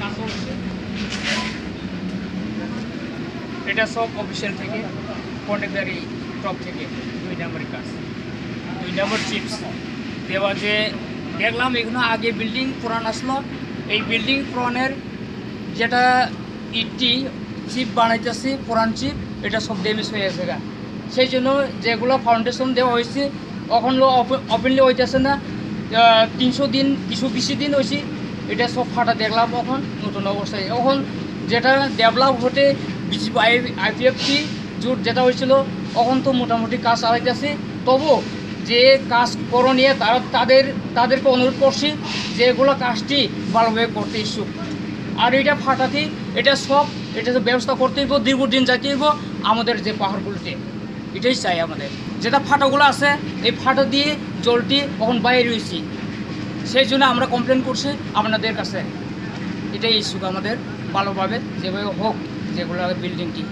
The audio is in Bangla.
কাজ হচ্ছে, এটা সব অফিসিয়াল থেকে কন্ট্রাক্টারি টপ থেকে 2 নম্বরের কাজ, 2 নম্বর চিপস দেওয়া। যে দেখলাম এগুলো আগে বিল্ডিং পুরান আসলো, এই বিল্ডিং পুরানের যেটা ইটটি চিপ বানাইতেছি পুরান চিপ, এটা সব ড্যামেজ হয়ে গেছে গা। সেই জন্য যেগুলো ফাউন্ডেশন দেওয়া হয়েছে ওখানে ওপেনলি হইতেছে না, 300 দিন কিছু বেশি দিন হয়েছে, এটা সব ফাটা দেখলাম এখন নতুন অবস্থায়। এখন যেটা ডেভেলপ হতে IPFC জোট যেটা হয়েছিল এখন তো মোটামুটি কাজ চালাইতেছে। তবু যে কাজ করণীয় তাদেরকে অনুরোধ করছি যে এগুলো কাজটি ভালোভাবে করতে ইচ্ছুক। আর এটা ফাটাতে এটা ব্যবস্থা করতে হইব, দীর্ঘদিন যাইতে হইব আমাদের যে পাহাড়গুলোতে। এটাই চাই আমাদের। যেটা ফাটাগুলো আছে এই ফাটা দিয়ে জলটি এখন বাইরে রয়েছি, সেই জন্য আমরা কমপ্লেন করছি আপনাদের কাছে। এটাই ইস্যু আমাদের, ভালোভাবে যেভাবে হোক যেগুলো বিল্ডিংটি।